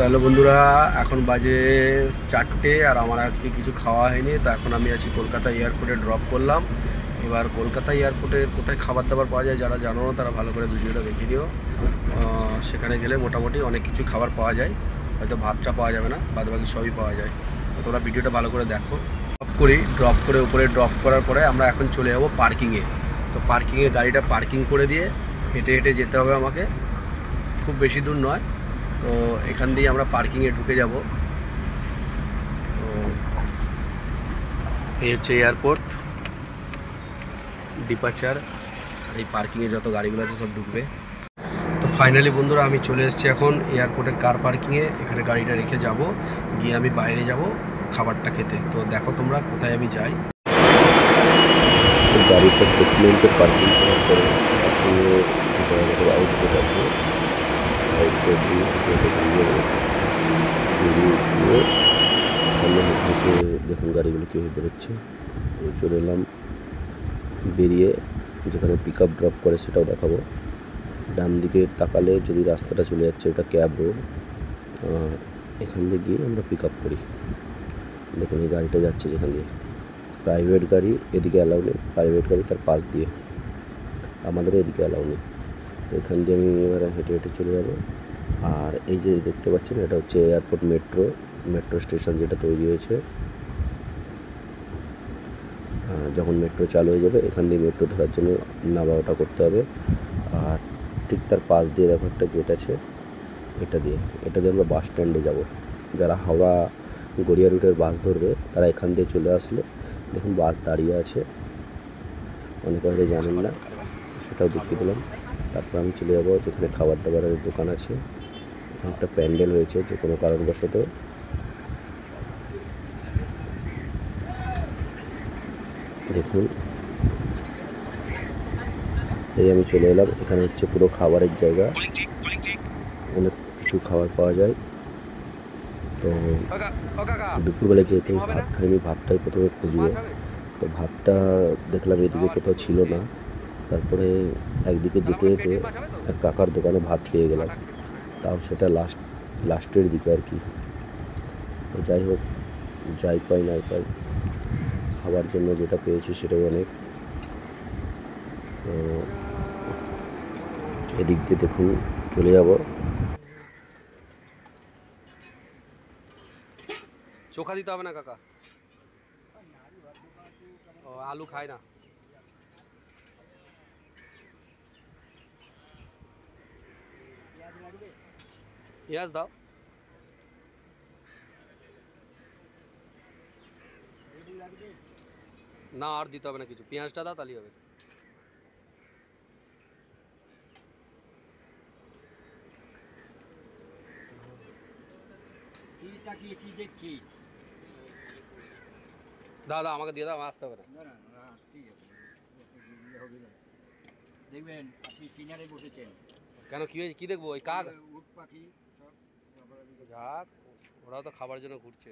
Hello বন্ধুরা, এখন বাজে 4টে আর আমার আজকে কিছু খাওয়া হয়নি। তো এখন আমি আছি কলকাতা এয়ারপোর্টে, ড্রপ করলাম। এবার কলকাতা এয়ারপোর্টে কোথায় খাবার দাবার পাওয়া যায় যারা জানো না তারা ভালো করে ভিডিওটা দেখে নিও। সেখানে গেলে মোটামুটি অনেক কিছু খাবার পাওয়া যায়, হয়তো ভাতটা পাওয়া যাবে না, বাদবাকি সবই পাওয়া যায়। তো তোমরা ভিডিওটা ভালো করে দেখো। ড্রপ করে উপরে ড্রপ করার পরে আমরা এখন চলে যাবো পার্কিংয়ে। তো পার্কিংয়ে গাড়িটা পার্কিং করে দিয়ে হেঁটে হেঁটে যেতে হবে আমাকে, খুব বেশি দূর নয়। তো এখান দিয়ে আমরা পার্কিংয়ে ঢুকে যাব। তো এই হচ্ছে এয়ারপোর্ট ডিপার্চার, আর এই পার্কিংয়ে যত গাড়িগুলো আছে সব ঢুকবে। তো ফাইনালি বন্ধুরা আমি চলে এসেছি এখন এয়ারপোর্টের কার পার্কিংয়ে। এখানে গাড়িটা রেখে যাব, গিয়ে আমি বাইরে যাব খাবারটা খেতে। তো দেখো তোমরা কোথায় আমি যাই। গাড়িটা বেসমেন্টে পার্কিং করার পরে যেটা আমাদের আউটলেট আছে, আউটলেট দিয়ে সামনে থেকে দেখুন গাড়িগুলো কীভাবে বেরোচ্ছে। তো চলে এলাম, বেরিয়ে যেখানে পিক আপ ড্রপ করে সেটাও দেখাবো। ডান দিকে তাকালে যদি রাস্তাটা চলে যাচ্ছে, এটা ক্যাব রোড। এখান দিয়ে গিয়ে আমরা পিক আপ করি। দেখুন এই গাড়িটা যাচ্ছে যেখান দিয়ে, প্রাইভেট গাড়ি এদিকে অ্যালাউ নেই, প্রাইভেট গাড়ি তার পাশ দিয়ে, আমাদেরও এদিকে অ্যালাউ নেই। তো এখান দিয়ে আমি এবারে হেঁটে হেঁটে চলে যাব। আর এই যে দেখতে পাচ্ছেন, এটা হচ্ছে এয়ারপোর্ট মেট্রো স্টেশন যেটা তৈরি হয়েছে। যখন মেট্রো চালু হয়ে যাবে এখান দিয়ে মেট্রো ধরার জন্য নামা ওঠা করতে হবে। আর ঠিক তার পাশ দিয়ে দেখো একটা গেট আছে, এটা দিয়ে আমরা বাস স্ট্যান্ডে যাব। যারা হাওড়া গড়িয়া রুটের বাস ধরবে তারা এখান দিয়ে চলে আসলে দেখুন বাস দাঁড়িয়ে আছে, অনেকে হয়তো জানেন না, সেটাও দেখিয়ে দিলাম। তারপর আমি চলে যাবো যেখানে খাবার দাবারের দোকান আছে। এখানে একটা প্যান্ডেল হয়েছে, যে কোনো কারণবশত দেখুন। এই আমি চলে এলাম, এখানে হচ্ছে পুরো খাবারের জায়গা, অনেক কিছু খাবার পাওয়া যায়। তো দুপুরবেলা যেহেতু আমি ভাত খাইনি, ভাতটাই প্রথমে খুঁজবো। তো ভাতটা দেখলাম এদিকে কোথাও ছিল না। তারপরে একদিকে যেতে যেতে এক কাকার দোকানে ভাত পেয়ে গেলাম, তাও সেটা লাস্টের দিকে আর কি। তো যাই হোক, যাই পাই নাই পাই, খাবার জন্য যেটা পেয়েছি সেটাই অনেক। তো এদিক দিয়ে দেখুন চলে যাব। চোখা দিতে হবে না কাকা, ও আলু খায় না। পেঁয়াজ দাও না, আর দিতে হবে না কিছু, পেঁয়াজটা দাও তাহলেই হবে। দাদা আমাকে দিয়ে দাও, আসতে হবে না। দেখবেন আপনি কিনারে বসেছেন কেন কি দেখবো? ওই কাক উট পাখি সব যাক, ওরাও তো খাবার জন্য ঘুরছে।